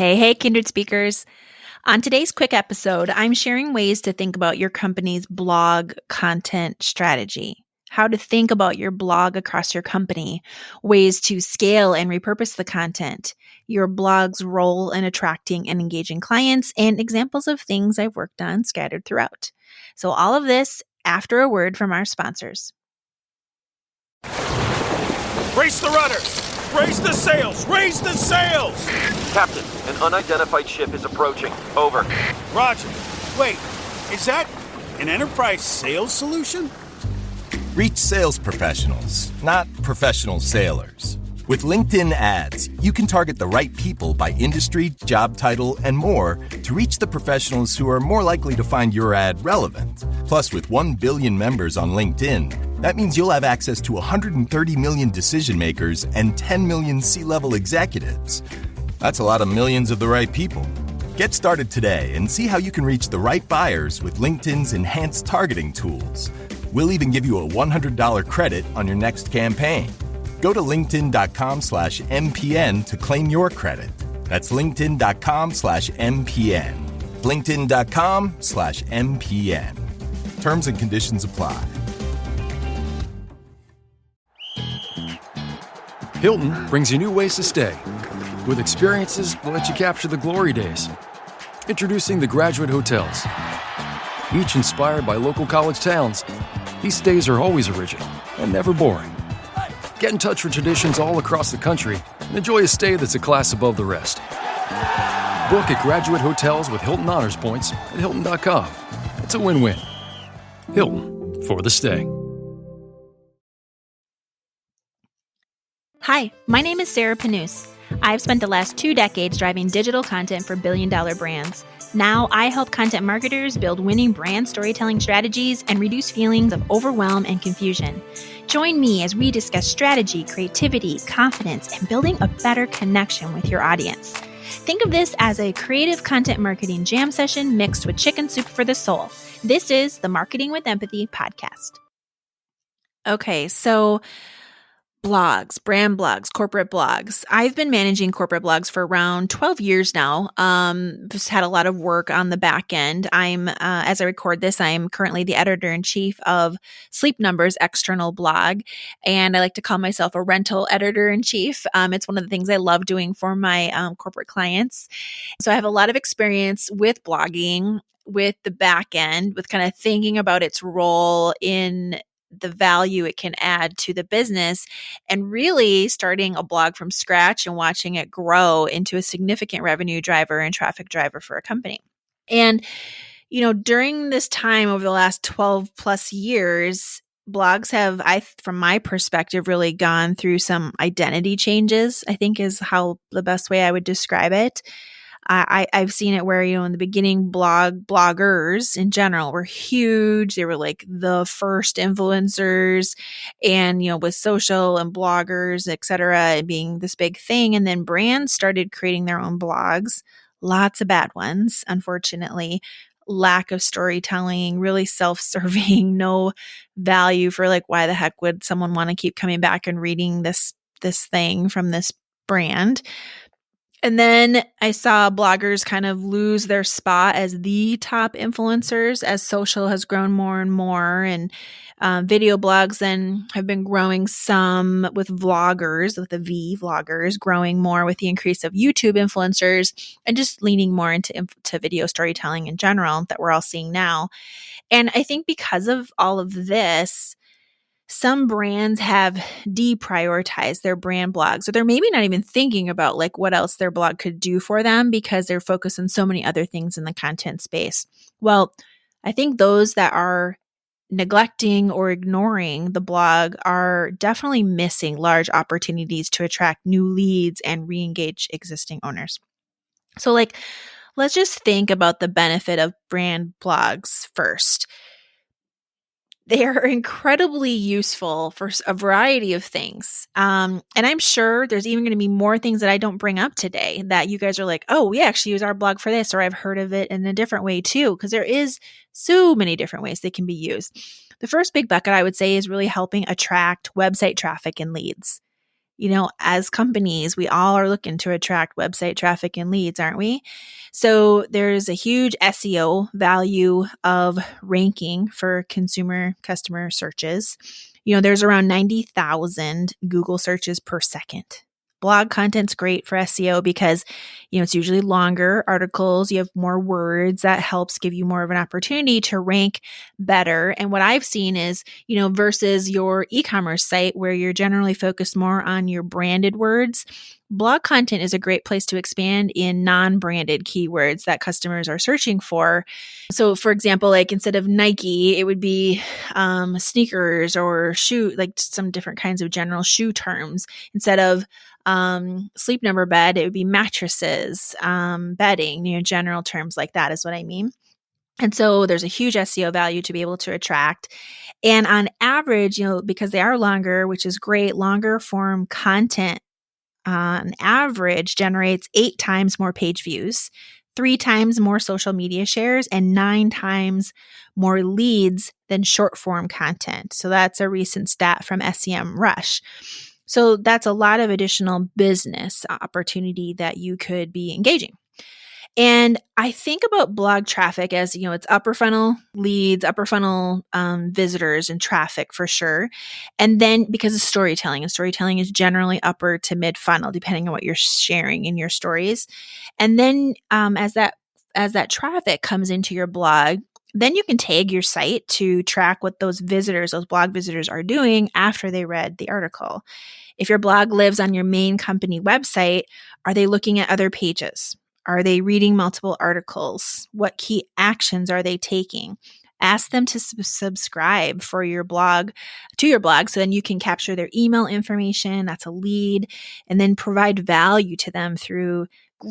Hey, kindred speakers. On today's quick episode, I'm sharing ways to think about your company's blog content strategy, how to think about your blog across your company, ways to scale and repurpose the content, your blog's role in attracting and engaging clients, and examples of things I've worked on scattered throughout. So all of this after a word from our sponsors. Raise the rudders! Raise the sails! Raise the sails! Captain, an unidentified ship is approaching. Over. Roger. Wait, is that an enterprise sales solution? Reach sales professionals, not professional sailors. With LinkedIn ads, you can target the right people by industry, job title, and more to reach the professionals who are more likely to find your ad relevant. Plus, with 1 billion members on LinkedIn, that means you'll have access to 130 million decision makers and 10 million C-level executives. That's a lot of millions of the right people. Get started today and see how you can reach the right buyers with LinkedIn's enhanced targeting tools. We'll even give you a $100 credit on your next campaign. Go to linkedin.com/MPN to claim your credit. That's linkedin.com/MPN. linkedin.com/MPN. Terms and conditions apply. Hilton brings you new ways to stay, with experiences that let you capture the glory days. Introducing the Graduate Hotels. Each inspired by local college towns, these stays are always original and never boring. Get in touch with traditions all across the country and enjoy a stay that's a class above the rest. Book at Graduate Hotels with Hilton Honors Points at Hilton.com. It's a win-win. Hilton, for the stay. Hi, my name is Sarah Panus. I've spent the last 2 decades driving digital content for billion-dollar brands. Now I help content marketers build winning brand storytelling strategies and reduce feelings of overwhelm and confusion. Join me as we discuss strategy, creativity, confidence, and building a better connection with your audience. Think of this as a creative content marketing jam session mixed with chicken soup for the soul. This is the Marketing with Empathy podcast. Okay, so blogs, brand blogs, corporate blogs. I've been managing corporate blogs for around 12 years now. Just had a lot of work on the back end. As I record this, I'm currently the editor-in-chief of Sleep Number's external blog, and I like to call myself a rental editor-in-chief. It's one of the things I love doing for my corporate clients. So I have a lot of experience with blogging, with the back end, with kind of thinking about its role in the value it can add to the business, and really starting a blog from scratch and watching it grow into a significant revenue driver and traffic driver for a company. And, during this time over the last 12 plus years, blogs have, from my perspective, really gone through some identity changes, I think is how the best way I would describe it. I've seen it where, in the beginning, bloggers in general were huge. They were like the first influencers, and, with social and bloggers, et cetera, being this big thing. And then brands started creating their own blogs, lots of bad ones, unfortunately. Lack of storytelling, really self-serving, no value for why the heck would someone want to keep coming back and reading this thing from this brand. And then I saw bloggers kind of lose their spot as the top influencers as social has grown more and more. And video blogs then have been growing some with vloggers, with the V, vloggers, growing more with the increase of YouTube influencers and just leaning more into video storytelling in general that we're all seeing now. And I think because of all of this, some brands have deprioritized their brand blogs, or they're maybe not even thinking about what else their blog could do for them because they're focused on so many other things in the content space. Well, I think those that are neglecting or ignoring the blog are definitely missing large opportunities to attract new leads and re-engage existing owners. So let's just think about the benefit of brand blogs first. They are incredibly useful for a variety of things. And I'm sure there's even going to be more things that I don't bring up today that you guys are like, oh, we actually use our blog for this, or I've heard of it in a different way too, because there is so many different ways they can be used. The first big bucket I would say is really helping attract website traffic and leads. As companies, we all are looking to attract website traffic and leads, aren't we? So there's a huge SEO value of ranking for customer searches. There's around 90,000 Google searches per second. Blog content's great for SEO because, it's usually longer articles. You have more words that helps give you more of an opportunity to rank better. And what I've seen is, versus your e-commerce site where you're generally focused more on your branded words, blog content is a great place to expand in non-branded keywords that customers are searching for. So for example, like instead of Nike, it would be sneakers or shoe, like some different kinds of general shoe terms. Instead of sleep number bed, it would be mattresses, bedding, general terms like that is what I mean. And so there's a huge SEO value to be able to attract. And on average, because they are longer, which is great, longer form content on average generates 8 times more page views, 3 times more social media shares, and 9 times more leads than short form content. So that's a recent stat from SEMrush. So that's a lot of additional business opportunity that you could be engaging. And I think about blog traffic as, it's upper funnel leads, upper funnel visitors and traffic for sure. And then because of storytelling, and storytelling is generally upper to mid funnel, depending on what you're sharing in your stories. And then as that traffic comes into your blog, then you can tag your site to track what those blog visitors are doing after they read the article. If your blog lives on your main company website, are they looking at other pages? Are they reading multiple articles? What key actions are they taking? Ask them to subscribe to your blog so then you can capture their email information. That's a lead, and then provide value to them through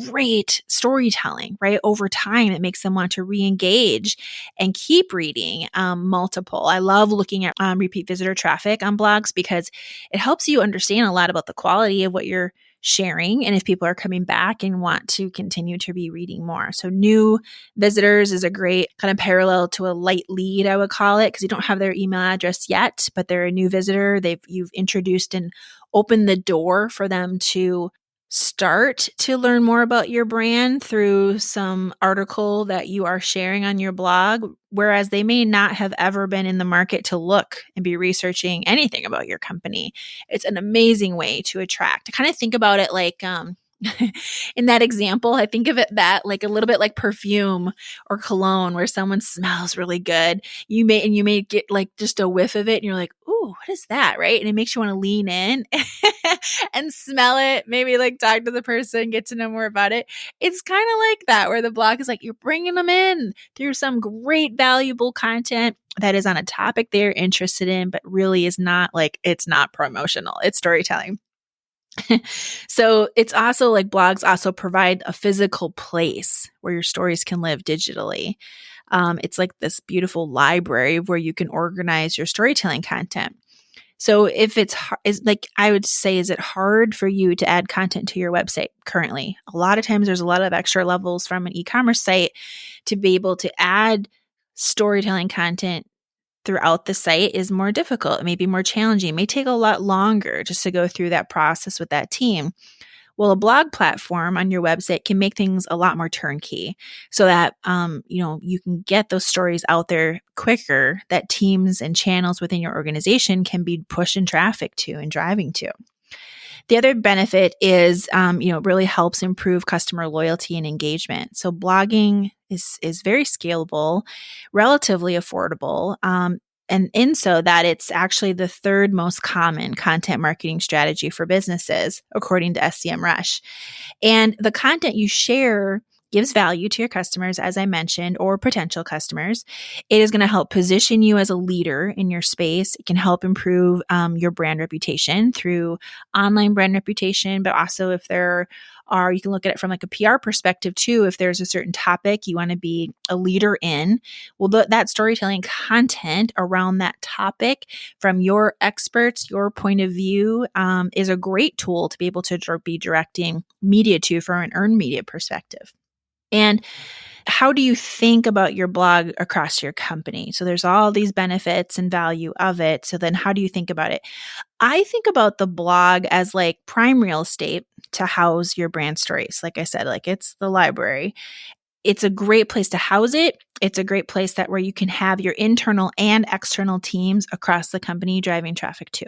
great storytelling, right? Over time, it makes them want to re-engage and keep reading multiple. I love looking at repeat visitor traffic on blogs because it helps you understand a lot about the quality of what you're sharing and if people are coming back and want to continue to be reading more. So new visitors is a great kind of parallel to a light lead, I would call it, because you don't have their email address yet, but they're a new visitor. You've introduced and opened the door for them to start to learn more about your brand through some article that you are sharing on your blog, whereas they may not have ever been in the market to look and be researching anything about your company. It's an amazing way to attract. I kind of think about it like in that example, I think of it that like a little bit like perfume or cologne where someone smells really good. You may get like just a whiff of it and you're like, ooh, what is that? Right. And it makes you want to lean in and smell it, maybe like talk to the person, get to know more about it. It's kind of like that where the blog is like, you're bringing them in through some great valuable content that is on a topic they're interested in, but really is not like, it's not promotional. It's storytelling. So it's also like blogs also provide a physical place where your stories can live digitally. It's like this beautiful library where you can organize your storytelling content. So if I would say, is it hard for you to add content to your website currently? A lot of times there's a lot of extra levels from an e-commerce site to be able to add storytelling content throughout the site is more difficult. It may be more challenging. It may take a lot longer just to go through that process with that team. Well, a blog platform on your website can make things a lot more turnkey so that, you can get those stories out there quicker that teams and channels within your organization can be pushing traffic to and driving to. The other benefit is, it really helps improve customer loyalty and engagement. So blogging is very scalable, relatively affordable, and in so that it's actually the third most common content marketing strategy for businesses, according to SEMrush. And the content you share gives value to your customers, as I mentioned, or potential customers. It is going to help position you as a leader in your space. It can help improve your brand reputation through online brand reputation, but also if you can look at it from like a PR perspective too. If there's a certain topic you want to be a leader in, well, that storytelling content around that topic from your experts, your point of view, is a great tool to be able to be directing media to from an earned media perspective. And how do you think about your blog across your company? So there's all these benefits and value of it. So then how do you think about it? I think about the blog as like prime real estate to house your brand stories. Like I said, like it's the library. It's a great place to house it. It's a great place where you can have your internal and external teams across the company driving traffic too.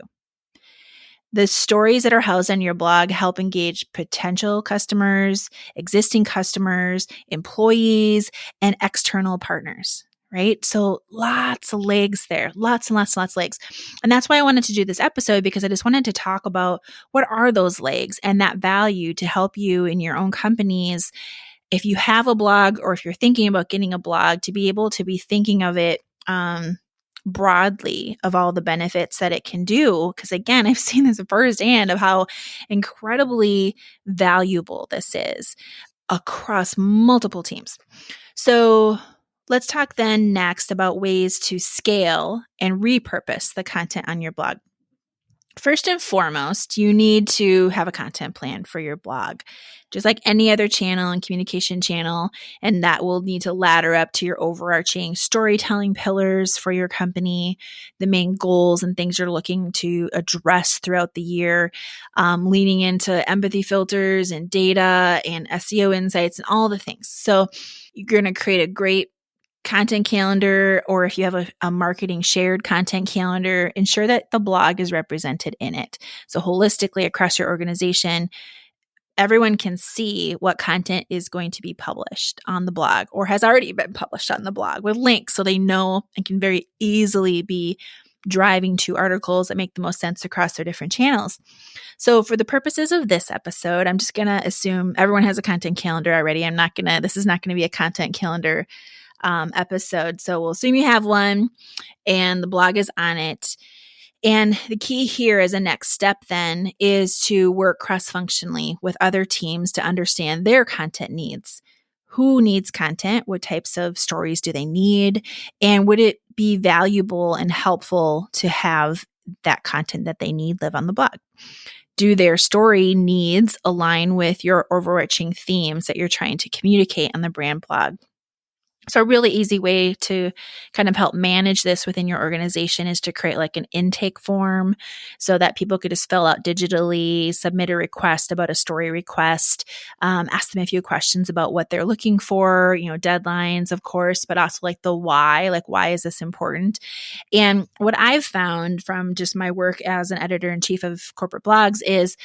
The stories that are housed on your blog help engage potential customers, existing customers, employees, and external partners, right? So lots of legs there, lots and lots and lots of legs. And that's why I wanted to do this episode, because I just wanted to talk about what are those legs and that value to help you in your own companies. If you have a blog or if you're thinking about getting a blog, to be able to be thinking of it broadly of all the benefits that it can do. Because again, I've seen this firsthand of how incredibly valuable this is across multiple teams. So let's talk then next about ways to scale and repurpose the content on your blog. First and foremost, you need to have a content plan for your blog, just like any other channel and communication channel. And that will need to ladder up to your overarching storytelling pillars for your company, the main goals and things you're looking to address throughout the year, leaning into empathy filters and data and SEO insights and all the things. So you're going to create a great content calendar, or if you have a marketing shared content calendar, ensure that the blog is represented in it. So holistically across your organization, everyone can see what content is going to be published on the blog or has already been published on the blog with links, so they know and can very easily be driving to articles that make the most sense across their different channels. So for the purposes of this episode, I'm just going to assume everyone has a content calendar already. This is not going to be a content calendar episode. So we'll assume you have one and the blog is on it. And the key here as a next step then is to work cross-functionally with other teams to understand their content needs. Who needs content? What types of stories do they need? And would it be valuable and helpful to have that content that they need live on the blog? Do their story needs align with your overarching themes that you're trying to communicate on the brand blog? So a really easy way to kind of help manage this within your organization is to create like an intake form so that people could just fill out digitally, submit a request about a story request, ask them a few questions about what they're looking for, deadlines, of course, but also like the why, like why is this important? And what I've found from just my work as an editor-in-chief of corporate blogs is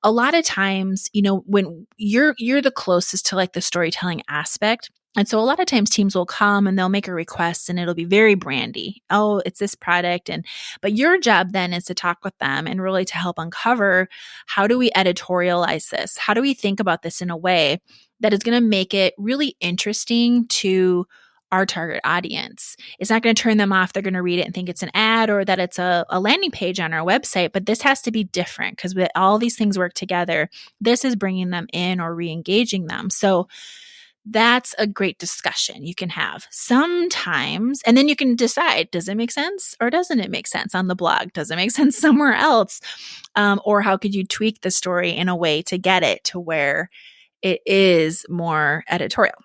a lot of times, when you're the closest to like the storytelling aspect. And so a lot of times teams will come and they'll make a request and it'll be very brandy. Oh, it's this product. But your job then is to talk with them and really to help uncover, how do we editorialize this? How do we think about this in a way that is going to make it really interesting to our target audience? It's not going to turn them off. They're going to read it and think it's an ad or that it's a landing page on our website, but this has to be different because all these things work together. This is bringing them in or re-engaging them. So that's a great discussion you can have sometimes. And then you can decide, does it make sense or doesn't it make sense on the blog? Does it make sense somewhere else? Or how could you tweak the story in a way to get it to where it is more editorial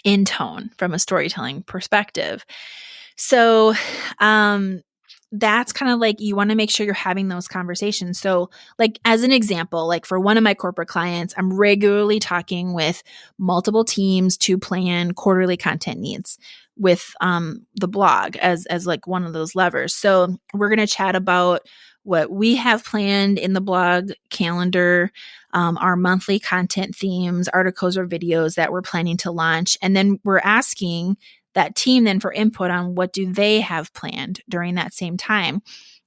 in tone from a storytelling perspective? So, that's kind of like, you want to make sure you're having those conversations. So like as an example, like for one of my corporate clients, I'm regularly talking with multiple teams to plan quarterly content needs with the blog as like one of those levers. So we're going to chat about what we have planned in the blog calendar, our monthly content themes, articles or videos that we're planning to launch. And then we're asking that team then for input on what do they have planned during that same time.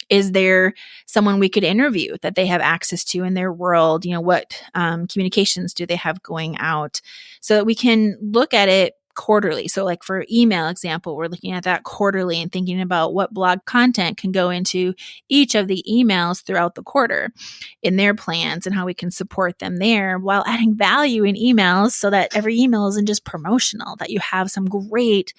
Is there someone we could interview that they have access to in their world? What communications do they have going out so that we can look at it quarterly? So like for email example, we're looking at that quarterly and thinking about what blog content can go into each of the emails throughout the quarter in their plans and how we can support them there while adding value in emails so that every email isn't just promotional, that you have some great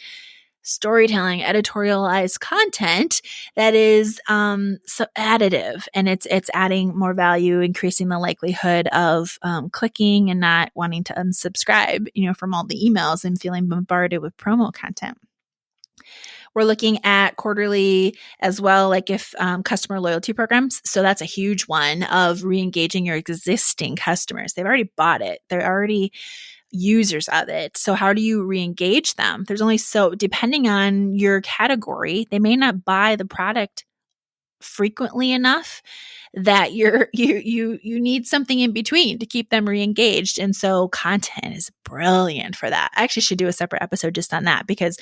storytelling, editorialized content that is so additive, and it's adding more value, increasing the likelihood of clicking and not wanting to unsubscribe, from all the emails and feeling bombarded with promo content. We're looking at quarterly as well, like if customer loyalty programs. So that's a huge one of re-engaging your existing customers. They've already bought it. They're already users of it. So how do you re-engage them? There's only depending on your category, they may not buy the product frequently enough that you need something in between to keep them re-engaged. And so content is brilliant for that. I actually should do a separate episode just on that, because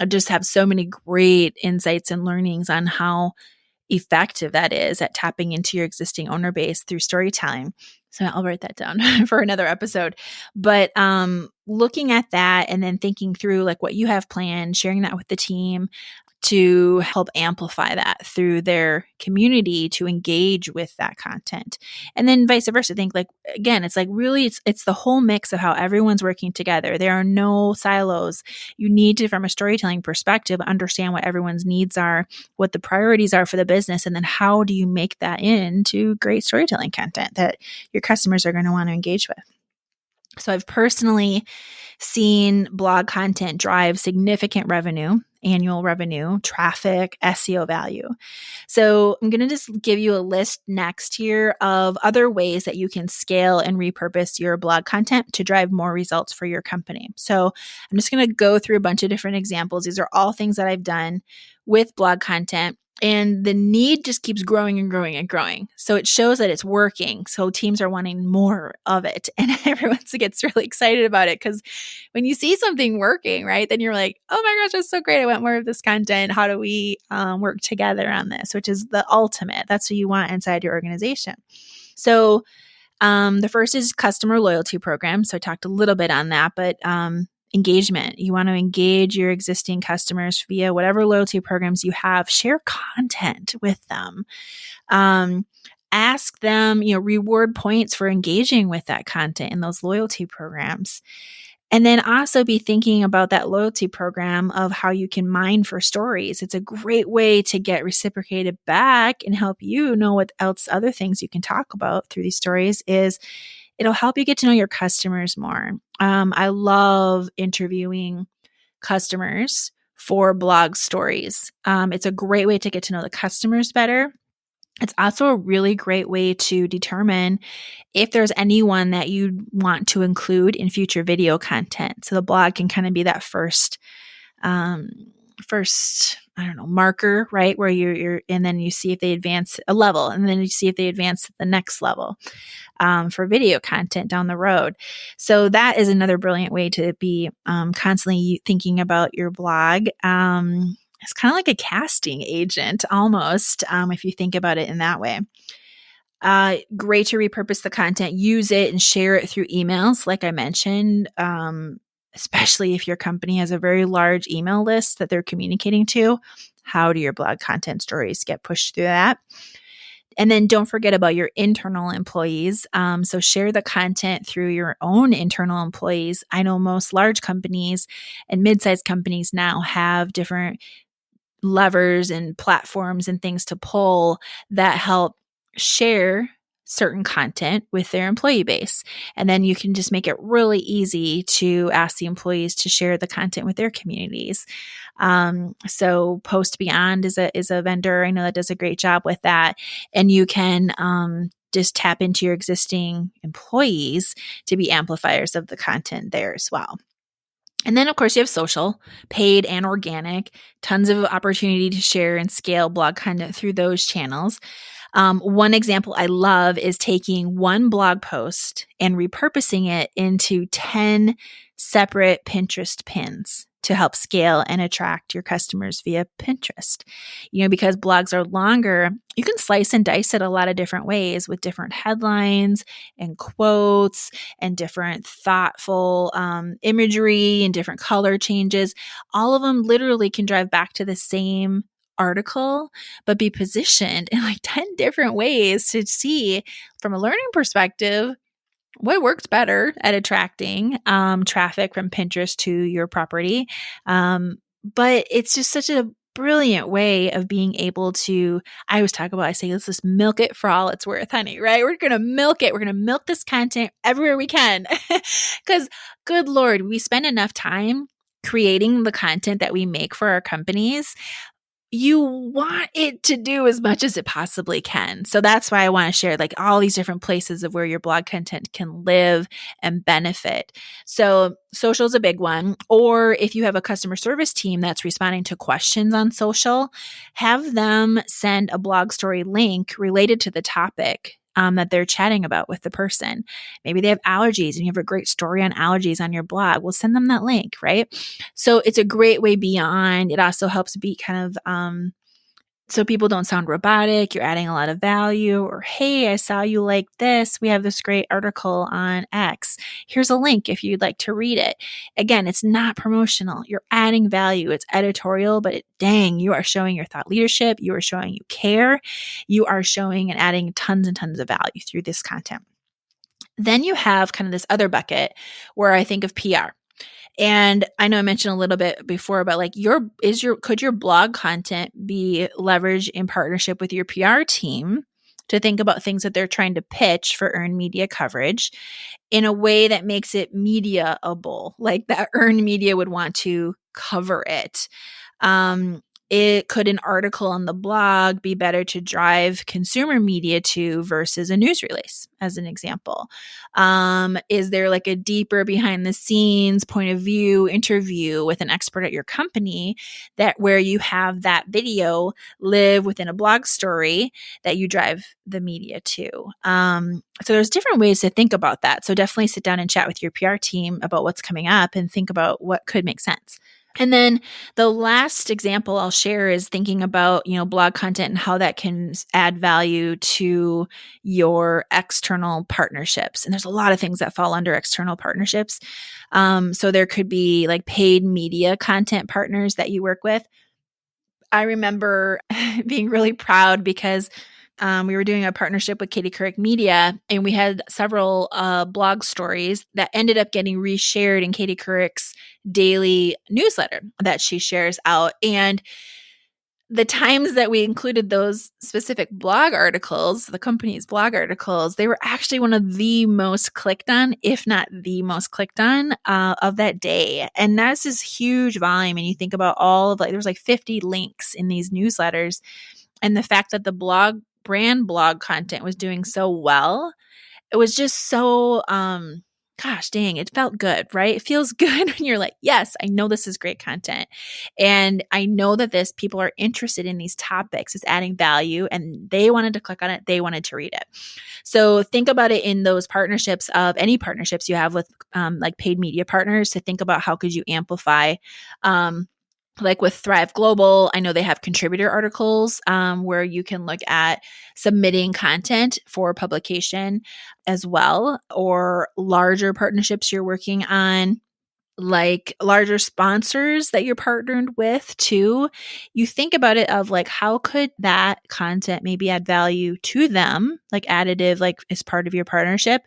I just have so many great insights and learnings on how effective that is at tapping into your existing owner base through storytelling. So I'll write that down for another episode. But looking at that and then thinking through like what you have planned, sharing that with the team to help amplify that through their community to engage with that content. And then vice versa. Think like, again, it's like really, it's the whole mix of how everyone's working together. There are no silos. You need to, from a storytelling perspective, understand what everyone's needs are, what the priorities are for the business, and then how do you make that into great storytelling content that your customers are going to want to engage with. So I've personally seen blog content drive significant revenue, annual revenue, traffic, SEO value. So I'm going to just give you a list next here of other ways that you can scale and repurpose your blog content to drive more results for your company. So I'm just going to go through a bunch of different examples. These are all things that I've done with blog content. And the need just keeps growing and growing and growing. So it shows that it's working. So teams are wanting more of it. And everyone gets really excited about it, because when you see something working, right, then you're like, oh my gosh, that's so great. I want more of this content. How do we work together on this? Which is the ultimate. That's what you want inside your organization. So the first is customer loyalty program. So I talked a little bit on that, but engagement. You want to engage your existing customers via whatever loyalty programs you have. Share content with them. Ask them, reward points for engaging with that content in those loyalty programs. And then also be thinking about that loyalty program of how you can mine for stories. It's a great way to get reciprocated back and help you know what else, other things you can talk about through these stories is it'll help you get to know your customers more. I love interviewing customers for blog stories. It's a great way to get to know the customers better. It's also a really great way to determine if there's anyone that you want to include in future video content. So the blog can kind of be that first, marker, right? Where you're, and then you see if they advance a level, and then you see if they advance to the next level for video content down the road. So that is another brilliant way to be constantly thinking about your blog. It's kind of like a casting agent almost, if you think about it in that way. Great to repurpose the content, use it and share it through emails, like I mentioned, especially if your company has a very large email list that they're communicating to. How do your blog content stories get pushed through that? And then don't forget about your internal employees. So share the content through your own internal employees. I know most large companies and mid-sized companies now have different levers and platforms and things to pull that help share certain content with their employee base. And then you can just make it really easy to ask the employees to share the content with their communities. So Post Beyond is a vendor I know that does a great job with that. And you can just tap into your existing employees to be amplifiers of the content there as well. And then, of course, you have social, paid and organic, tons of opportunity to share and scale blog content through those channels. One example I love is taking one blog post and repurposing it into 10 separate Pinterest pins to help scale and attract your customers via Pinterest. Because blogs are longer, you can slice and dice it a lot of different ways with different headlines and quotes and different thoughtful imagery and different color changes. All of them literally can drive back to the same article, but be positioned in like 10 different ways to see from a learning perspective what works better at attracting traffic from Pinterest to your property. But it's just such a brilliant way of being able to, I always talk about, I say, let's just milk it for all it's worth, honey, right? We're going to milk it. We're going to milk this content everywhere we can. Because good Lord, we spend enough time creating the content that we make for our companies. You want it to do as much as it possibly can. So that's why I want to share like all these different places of where your blog content can live and benefit. So social is a big one. Or if you have a customer service team that's responding to questions on social, have them send a blog story link related to the topic that they're chatting about with the person. Maybe they have allergies and you have a great story on allergies on your blog. Well, send them that link, right? So it's a great way beyond. It also helps be kind of so people don't sound robotic. You're adding a lot of value. Or, hey, I saw you like this. We have this great article on X. Here's a link if you'd like to read it. Again, it's not promotional. You're adding value. It's editorial, but dang, you are showing your thought leadership. You are showing you care. You are showing and adding tons and tons of value through this content. Then you have kind of this other bucket where I think of PR. And I know I mentioned a little bit before about like could your blog content be leveraged in partnership with your PR team to think about things that they're trying to pitch for earned media coverage in a way that makes it mediaable, like that earned media would want to cover it. Could an article on the blog be better to drive consumer media to versus a news release, as an example? Is there like a deeper behind the scenes point of view interview with an expert at your company that where you have that video live within a blog story that you drive the media to? So there's different ways to think about that. So definitely sit down and chat with your PR team about what's coming up and think about what could make sense. And then the last example I'll share is thinking about, blog content and how that can add value to your external partnerships. And there's a lot of things that fall under external partnerships. So there could be like paid media content partners that you work with. I remember being really proud because we were doing a partnership with Katie Couric Media, and we had several blog stories that ended up getting reshared in Katie Couric's daily newsletter that she shares out. And the times that we included those specific blog articles, the company's blog articles, they were actually one of the most clicked on, if not the most clicked on of that day. And that's this huge volume. And you think about there was like 50 links in these newsletters. And the fact that the brand blog content was doing so well, it was just so, gosh dang, it felt good, right? It feels good when you're like, yes, I know this is great content. And I know that people are interested in these topics. It's adding value and they wanted to click on it. They wanted to read it. So think about it in those partnerships of any partnerships you have with like paid media partners to think about how could you amplify like with Thrive Global, I know they have contributor articles where you can look at submitting content for publication as well, or larger partnerships you're working on, like larger sponsors that you're partnered with too. You think about it of like, how could that content maybe add value to them, like additive, like as part of your partnership?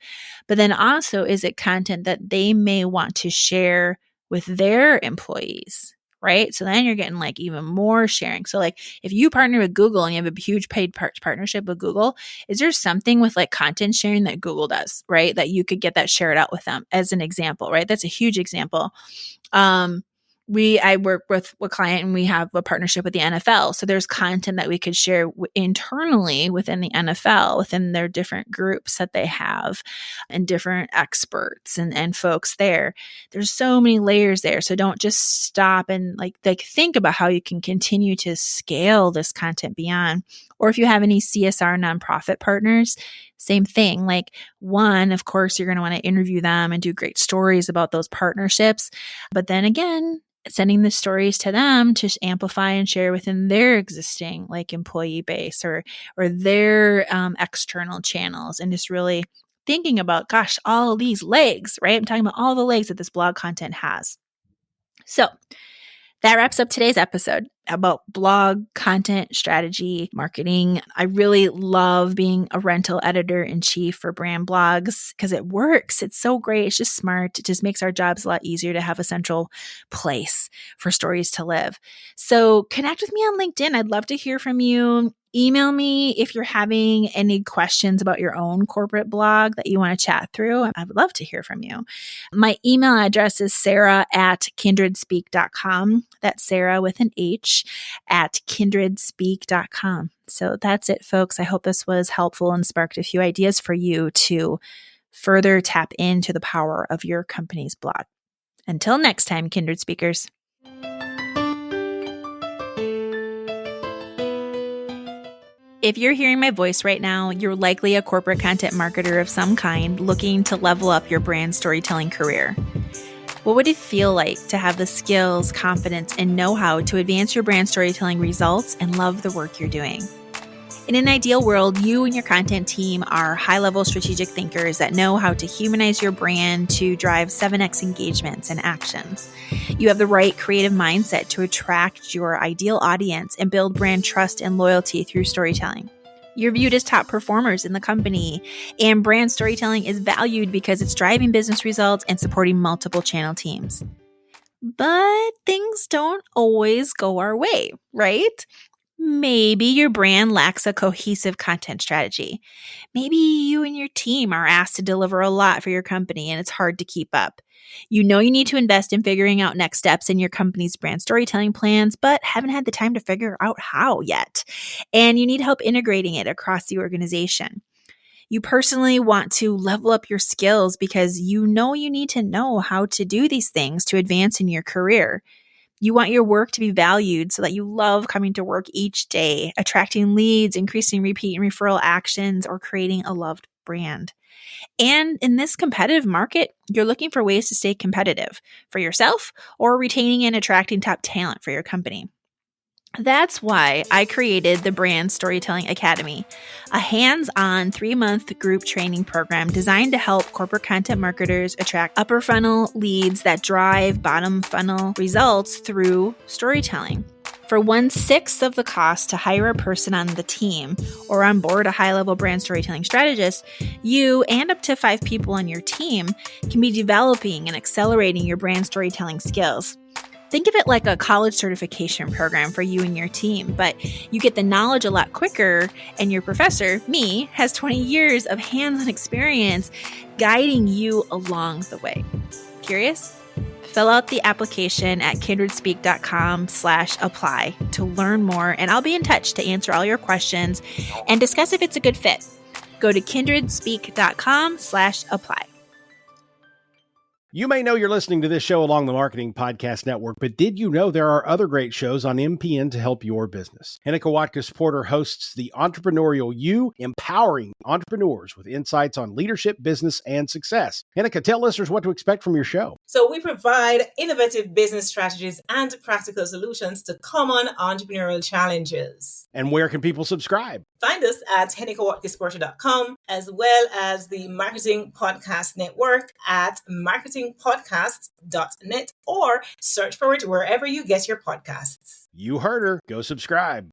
But then also, is it content that they may want to share with their employees? Right? So then you're getting like even more sharing. So like if you partner with Google and you have a huge paid partnership with Google, is there something with like content sharing that Google does, right? That you could get that shared out with them as an example, right? That's a huge example. I work with a client and we have a partnership with the NFL. So there's content that we could share internally within the NFL, within their different groups that they have and different experts and folks there. There's so many layers there. So don't just stop and like think about how you can continue to scale this content beyond. Or if you have any CSR nonprofit partners, same thing. Like one, of course, you're going to want to interview them and do great stories about those partnerships. But then again, sending the stories to them to amplify and share within their existing like employee base or their external channels, and just really thinking about, gosh, all of these legs, right? I'm talking about all the legs that this blog content has. So that wraps up today's episode. about blog content, strategy, marketing. I really love being a rental editor-in-chief for brand blogs because it works. It's so great. It's just smart. It just makes our jobs a lot easier to have a central place for stories to live. So connect with me on LinkedIn. I'd love to hear from you. Email me if you're having any questions about your own corporate blog that you want to chat through. I would love to hear from you. My email address is sarah@kindredspeak.com. That's Sarah with an H at kindredspeak.com. So that's it, folks. I hope this was helpful and sparked a few ideas for you to further tap into the power of your company's blog. Until next time, Kindred Speakers. If you're hearing my voice right now, you're likely a corporate content marketer of some kind looking to level up your brand storytelling career. What would it feel like to have the skills, confidence, and know-how to advance your brand storytelling results and love the work you're doing? In an ideal world, you and your content team are high-level strategic thinkers that know how to humanize your brand to drive 7x engagements and actions. You have the right creative mindset to attract your ideal audience and build brand trust and loyalty through storytelling. You're viewed as top performers in the company, and brand storytelling is valued because it's driving business results and supporting multiple channel teams. But things don't always go our way, right? Maybe your brand lacks a cohesive content strategy. Maybe you and your team are asked to deliver a lot for your company and it's hard to keep up. You know you need to invest in figuring out next steps in your company's brand storytelling plans, but haven't had the time to figure out how yet. And you need help integrating it across the organization. You personally want to level up your skills because you know you need to know how to do these things to advance in your career. You want your work to be valued so that you love coming to work each day, attracting leads, increasing repeat and referral actions, or creating a loved brand. And in this competitive market, you're looking for ways to stay competitive for yourself or retaining and attracting top talent for your company. That's why I created the Brand Storytelling Academy, a hands-on 3-month group training program designed to help corporate content marketers attract upper funnel leads that drive bottom funnel results through storytelling. For 1/6 of the cost to hire a person on the team or onboard a high-level brand storytelling strategist, you and up to 5 people on your team can be developing and accelerating your brand storytelling skills. Think of it like a college certification program for you and your team, but you get the knowledge a lot quicker, and your professor, me, has 20 years of hands-on experience guiding you along the way. Curious? Fill out the application at kindredspeak.com/apply to learn more, and I'll be in touch to answer all your questions and discuss if it's a good fit. Go to kindredspeak.com/apply. You may know you're listening to this show along the Marketing Podcast Network, but did you know there are other great shows on MPN to help your business? Hennika Watkins-Porter hosts The Entrepreneurial You, empowering entrepreneurs with insights on leadership, business, and success. Hennika, tell listeners what to expect from your show. So we provide innovative business strategies and practical solutions to common entrepreneurial challenges. And where can people subscribe? Find us at hennikawatkinsporter.com, as well as the Marketing Podcast Network at marketingpodcast.net, or search for it wherever you get your podcasts. You heard her. Go subscribe.